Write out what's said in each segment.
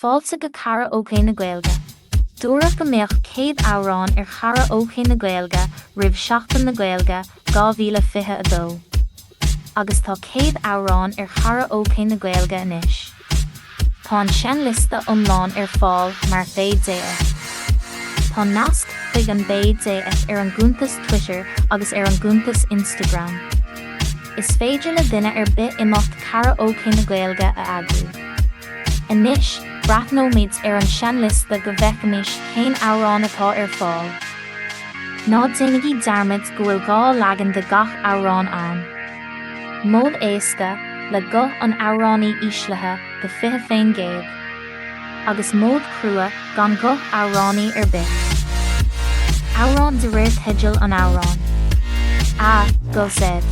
Fáilte go cara ócé na Gaeilge. Dúradh go mbeadh 100 amhrán ar chara ócé na Gaeilge roimh seachtain na Gaeilge 2022. Agus tá 100 amhrán ar chara ócé na Gaeilge anois. Tá an seanliste iomlán ar fáil mar BDF. Tá nasc chuig an BDF ar an gcúntas Twitter agus ar an gcúntas Instagram. Is féidir le duine ar bith imeacht cara ócé na Gaeilge a agru. Anois, breathnóid ar an seanliste go bhfeiceanis 100 amhrán atá ar fáil. Ná déanaí dearmid go bhfuil gá leagan de gach amhrán ann. Mód éasca le go an amhránaí íslethe go 25 géag. Agus mód crua gan go amhránaí ar bith. Amhrán de réir theideal an amhrán. Go said.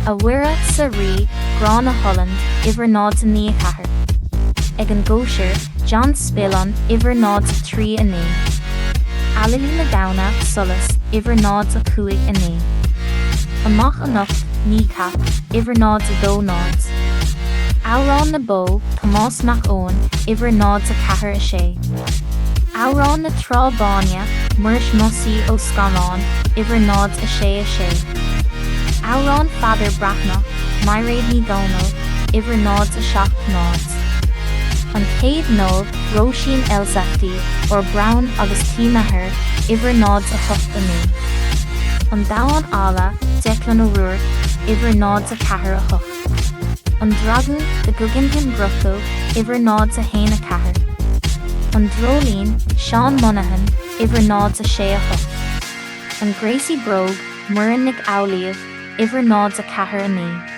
A bhuire sa rí grá na Holland ibhar nád a 9 Ag an gcóisir, John Spillon ibhar nád a 3 Alilí na Gabhna solas ibhar nád a 5 Amach a nocht ní cap ibhar nád a 2 nád. Amhrán na Bó Tomás Mac Owen ibhar nád a 4 Amhrán na Trálbáine Muiris Mosaí ó Scannán ibhar nád a 6 Amhrán Father Breathnach Mairead ní Dónal ibhar nád a 7 nád. An céad nóg Róisín Elsachtaí or Brown agus Tímathair ibhar nád a 8 An Dáin Ála Declan O'Rourke ibhar nád a 4 An Dragon de Guggenheim Grotto ibhar nád a 1 An Drolín Sean Monaghan ibhar nád a 6 An Gracie Brogue Muireann Nic Amhlaoibh ibhar nád a 4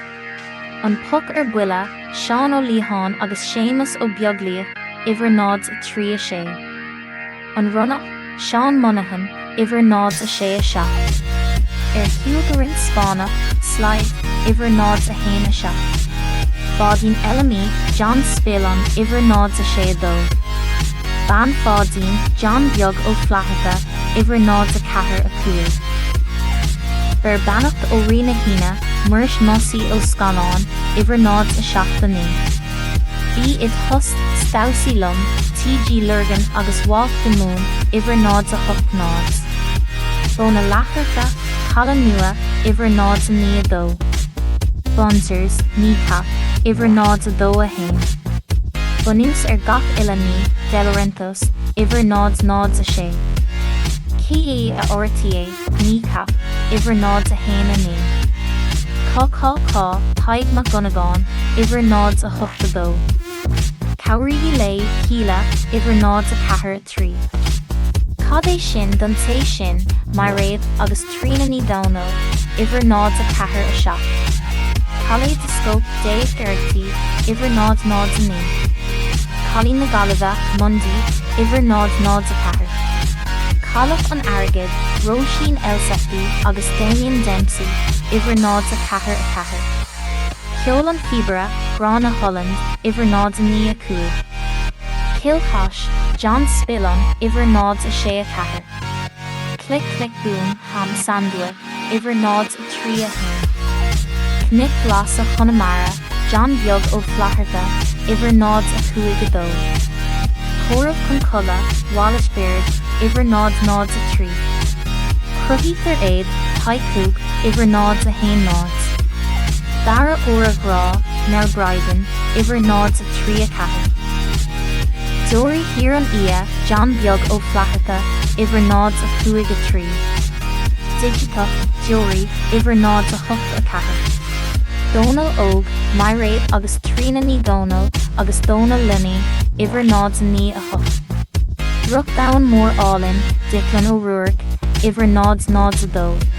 An Puck ar Buile Seán Ó Líoháin agus Séamus Ó Beaglaoich ibhar nád a 3 An Ronach Seán Monaghan ibhar nád a 6 Ar Hiúgarin Spánach Slide ibhar nád a 1 Bádín Elamí John Spillon ibhar nád a 6 Ban Fádín John Beag Ó Flathacha ibhar nád a 4 Ber Bannacht Ó Rina Hína Muiris Mosaí ó Scannán ibhar nád a 7 Bhí it Thust Stousaí Lum TG Lurgan agus Walk the Moon ibhar nád a 8 nád. Bóna Lacharcha Chalan Nua ibhar nád a 9 Bonsers ní cap ibhar nád a 2 Bonús ar gach Ilaní De Laurentiis ibhar nád a 6 Cé a orta ní cap ibhar nád a 1 Cá Taig McGonagall ibhar nád a 8 Cowraí lei Cíla ibhar nád a 4 Cad é sin don té sin Mairead agus Trína ní Dónal ibhar nád a 4 Cailín de Scope Dave Garrity ibhar nád a 9 Cailín na Gaillimhe Mundy ibhar nád a 4 Caillimh an Airgid Róisín Elsachtaí agus Damien Dempsey ibhar nád a 4 Ceol an Fibhre Grá na Holland ibhar nád a 9 Kilchash John Spillon ibhar nád a 6 Click Click Boom Ham Sandua ibhar nád a 3 Cnic Glas a Connemara John Beag Ó Flathacha ibhar nád a 2 Chomh chun Culla Wallace Beard ibhar nád a 3 Cruthítar Aid Taicúg ibhar nád a 1 Dara Óra Grá Mel Bryden ibhar nád a 3 Dóirí Híran Ia John Beag Ó Flathacha ibhar nád a 2 Digitach Dóirí ibhar nád a 8 Donal Óg Mairead agus Trína ní Dónal agus Donal Linney ibhar nád a 9 Ruchdown Mór Álin Declan O'Rourke ibhar nád a 2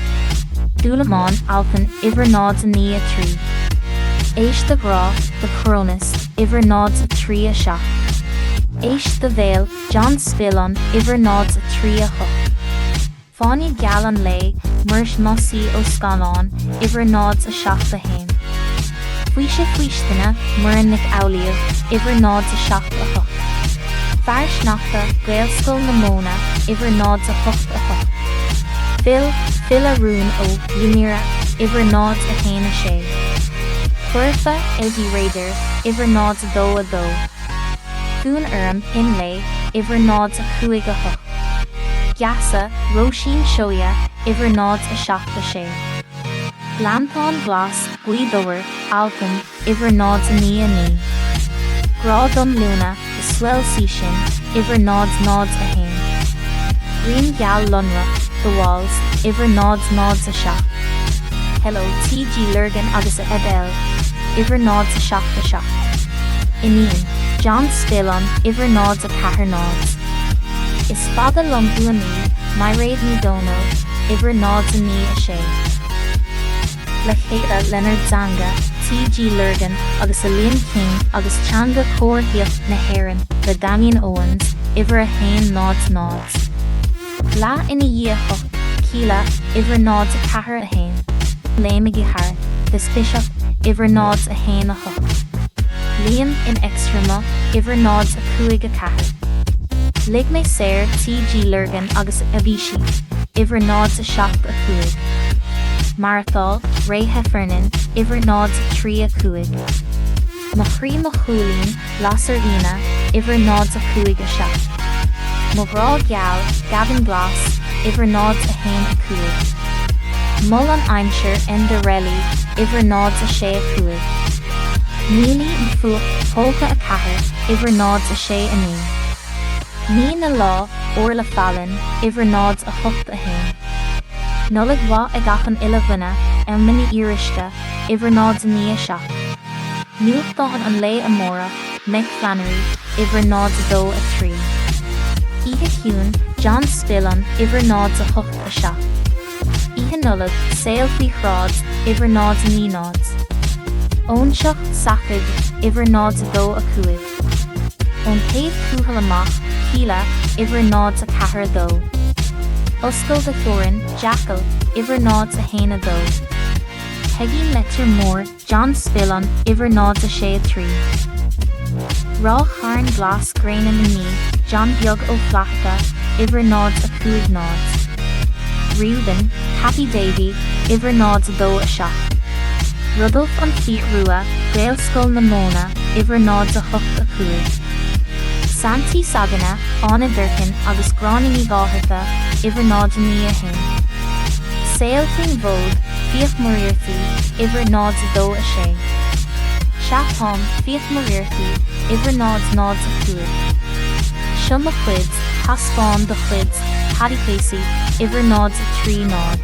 Dúlamáin Alpin ibhar nád a 3 Éis de Grá de Coronis ibhar nád a 3 Éis de Bhéal John Spillon ibhar nád a 3 Fáinne Gealan lei Muiris Mosaí ó Scannán ibhar nád a 7 Faoise Faoisteanna Muireann Nic Amhlaoibh ibhar nád a 7 Farsnachta Gaelscoil na Móna ibhar nád a 8 Phil a Rún ó Lumira ibhar nád a 1 Cuirfa Eddie Raider ibhar nád a 2 Fún Urim in lei, Iver nád a chuig a hoch. Giasa, Roisin Shoya, Iver nád a seach a sé. Glantán glas, Guidor, Alcon, Iver nád a ní. Grádom Luna, the swell sin, Iver nád a hain. Green gal Lunra, the walls, Iver nád a seach. Hello T.G. Lurgan agus a Edel, Iver nád a seach. Iníon, John Spillon, Iver nád a cahar nád. Is fada lom buaní, my raid ní dono, Iver nád a ní a sé. Le chéile Leonard Zanga, T.G. Lurgan, agus a Liam King, agus Changa Cóirthaíocht na Héireann, le Damien Owens, Iver a hain nád. La ina díoch, Cíla, Iver nád a cahar a hain. Léimigi Har, this bishop, Iver nád a hain a hoch. Liam in extrema, Iver nád a chuig a cahar. Lig mé séir T.G. Lurgan agus Abishi, Iver nád a seach a chuig. Marathol, Ray Heffernan, Iver nád a trí a chuig. Machrí Machúlín, Lasarina, Iver nád a chuig a seach. Morá Gal, Gavin Glass, Iver nád a hain a chuig. Mullan Aimshire Endarelli, Iver nád a sé a chuig. Nílí an fuach, Polka a cahar, Iver nád a sé a ní. Ní na lá, Orla Fallon, Iver nád a hocht a hain. Nolig wa a gachan ilavina, mini iriska, Iver nád a ní a seach. Nuachtáin an lei amóra, Mick Flannery, Iver nád a dó a trí. Ihe Hume, John Spillon, Iver nád a hocht a seach. Ihe nullig, Sail fi chrád, Iver nád a ní nád. Ónseach Sachig, Iver nád a dó a chuig. Ón céad cúhal amach, Cíla, Iver nád a cahar a dó. Oscail de Thorin, Jackal, Iver nád a hain a dó. Peggy Letter Moore, John Spillon, Iver nád a sé a trí. Rá Charn Glas Grainan na ní, John Beag ó Flacha, Iver nád a chuig nád. Reuben, Happy Davy, Iver nád a dó a seach. Rudolf an Fiat Rua, Gaelscoil na Móna, Iver nád a hocht a chuig. Santi Sagana, Anna Durkin agus Gránaí ní Gáhartha, Iver nád a ní a hain. Sail fin Vogue, Fiach Morirthaí, Iver nád a dó a sé. Seathom, Fiach Morirthaí, Iver nád a chuig. Siom a chuids, Haspáin de chuids, Paddy Casey, Iver nád a trí nád.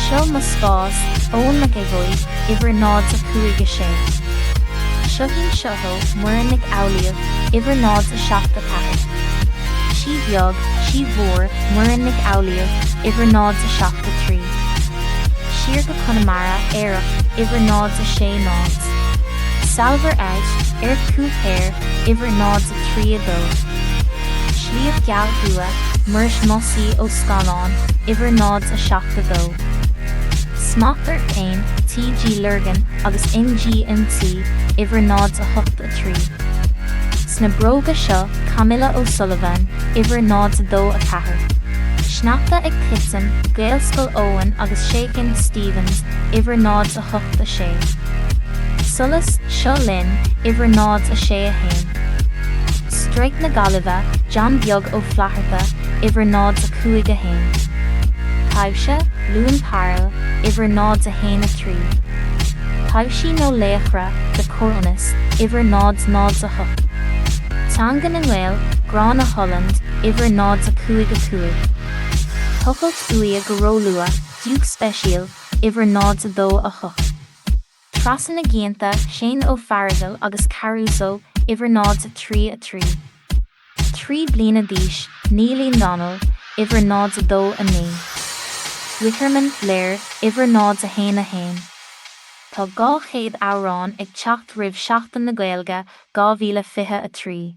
Siom a spás, Owen McEvoy, Iver nád a chuig a sé. Sioghin Sioho, Muirnig Auliav, Iver nád a seach a cahar. Si Beag, Si Mhór, Muirnig Auliav, Iver nád a seach a trí. Siar go Connemara, Éireach, Iver nád a sé nád. Salver Out, Cúthair, Iver nád a trí a dó. Sliabh Geall Hua, Muiris Mossí ó Scáileán, Iver nád a seach a dó. Smachtart Payne, T.G. Lurgan agus NGMT, Iver nád a hocht a trí. Sna bróga seo, Camilla O'Sullivan, Iver nád a dó a cahar. Sneachta ag Kitson, Gaelscoil Owen agus Shakin Stevens, Iver nád a hocht a sé. Sulas, Seo Lynn, Iver nád a sé a hain. Strike na Galiva, John Beag ó Flahartha, Iver nád a chuig a hain. Taibse, Luan Parle, Iver nád a hain a trí. Taibsi nó Léachra, de Cornas, Iver nád a hocht. Tangan an Gael, Grán a Holland, Iver nád a chuig. Tuchelt Uia go Rólua, Duke Special, Iver nád a dó a hocht. Trasan na Gianta, Shane O'Farrell agus Caruso, Iver nád a trí. Trí blina díis, Nílín Donald, Iver nád a dó a ní. Wickerman, Blair, Iver nád a hain. Tá 200 árán ag teacht roimh seachtain na Gaeilge 2023.